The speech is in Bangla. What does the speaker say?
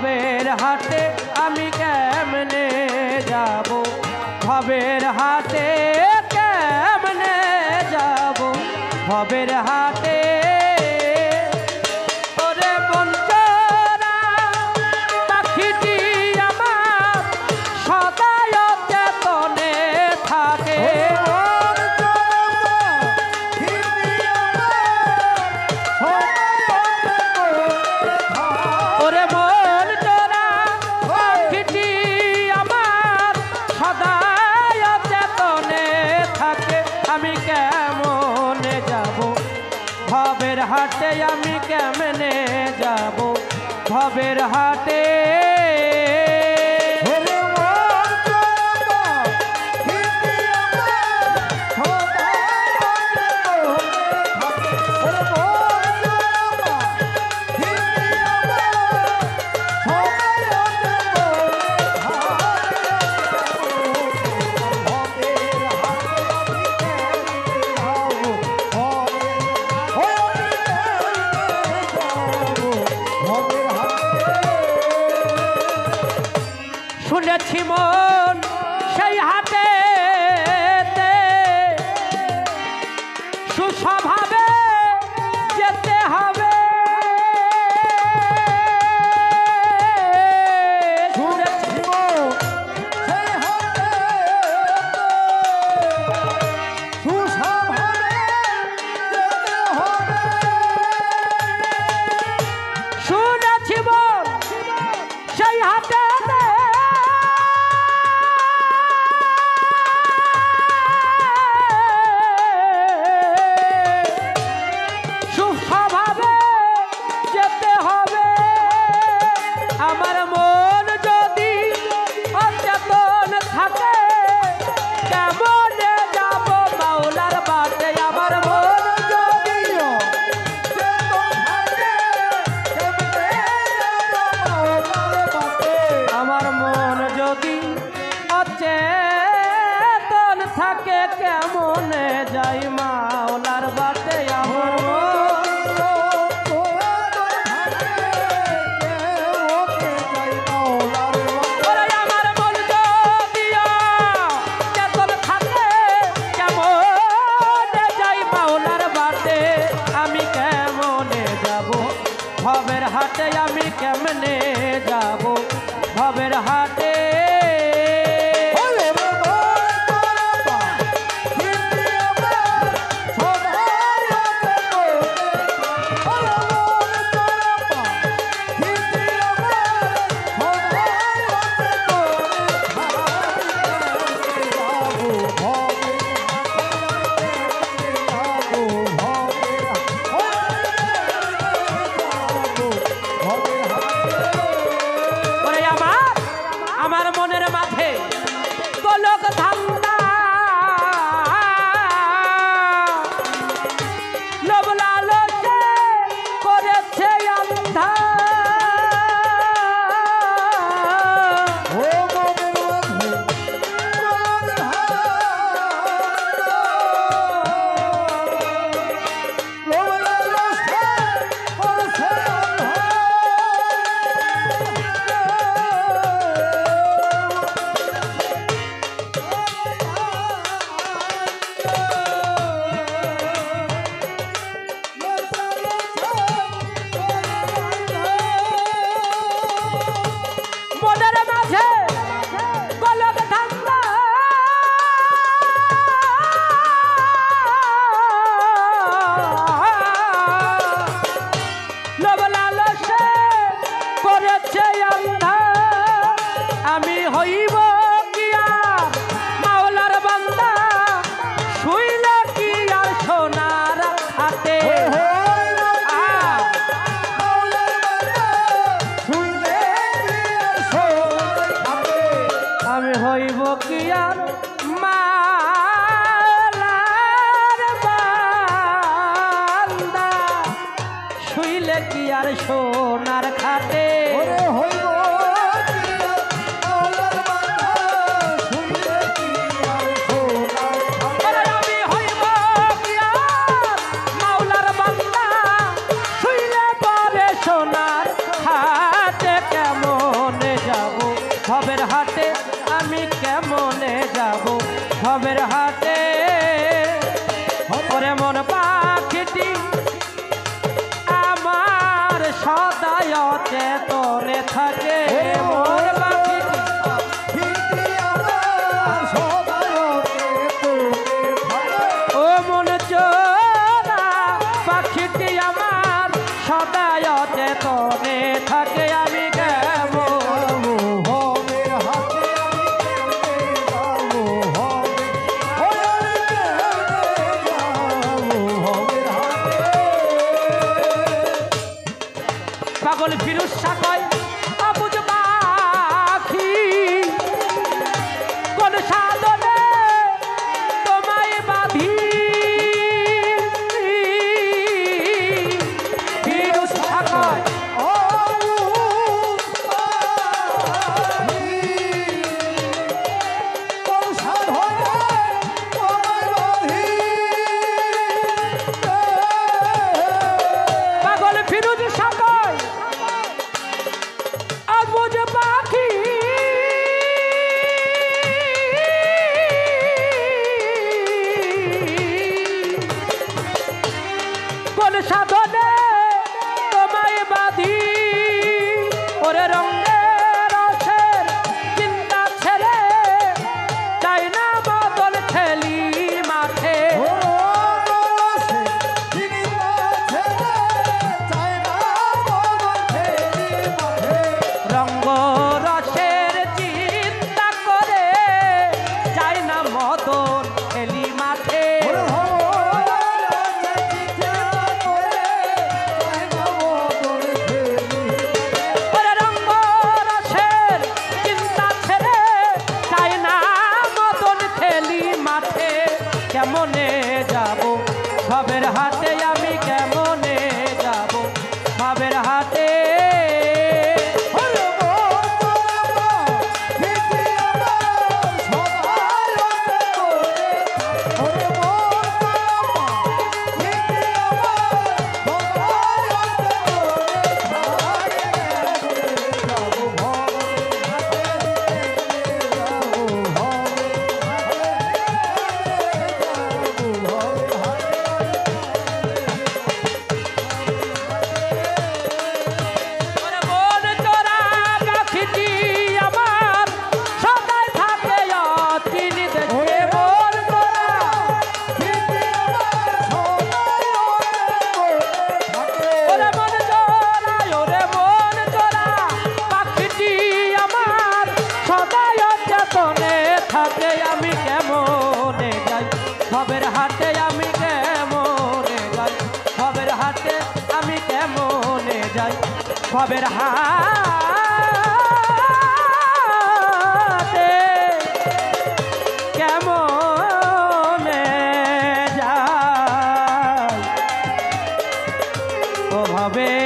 ভবের হাটে আমি কেমনে যাব, ভবের হাটে কেমনে যাব, ভবের হাটে। ওরে বঞ্চনা পাখিটি আমার সদায় চেতনে থাকে, ওরে মন চোরা পাখিটি আমার সদায় চেতনে থাকে। আমি কেমনে যাব, ভবের হাটে আমি কেমনে যাব, ভবের হাটে। শুনেছি মন সেই হাটে সুস্বভাবে যেতে হবে, শুনেছি মন সেই হাটে সুস্বভাবে যেতে হবে, শুনেছি মন সেই হাটে আমার মন যদি অচেতন থাকে কেমনে যাব মাওলার বাটে, আমার মন যদি অচেতন থাকে কেমনে যাব মাওলার বাটে, আমার মন যদি অচেতন থাকে কেমনে যাই মাওলার বাটে, আমার ভবের হাটে আমি কেমনে যাব, ভবের হাটে। আমার মনের মাঝে গোলক ধান্দা, লোভ লালসে করেছে অন্ধা, আমি হইব কি আর মাওলার বান্দা, শুইলে কি আর সোনার হাতে, আমি হইব কি আর মাওলার বান্দা, শুইলে কি আর সোনার খাটে, সোনার হাতে কেমন ভবের হাটে আমি কেমনে যাব ভবের হাটে ওরে মন পাখিটি আমার সদায় চেতনে থাকে মন পাখিটি ও মন চোরা পাখিটি আমার সদায় চেতনে থাকে আমি পাগল ফিরুজ সাকয় অবুঝ পাখি কোন সাধনে তোমায় বাঁধি ফিরুজ সাকয় পাগল ফিরুজ সাকয় অবুঝ পাখি কোন সাধনে তোমায় বাঁধি ওরে রঙের রসের চিন্তা ছেড়ে চাই না বদল খেলি মাঠে রঙ্গ রসের চিন্তা করে যাই না মদন খেলি মাঠে রঙ্গ রসের চিন্তা ছেড়ে যাই না মদন খেলি মাঠে কেমনে যাব ভবের হাটে আমি কেমনে যাব ভবের হাটে থাকে আমি কেমনে যাই ভবের হাটে আমি কেমনে যাই ভবের হাটে আমি কেমনে যাই ভবের হাটে কেমনে যাই ও ভবে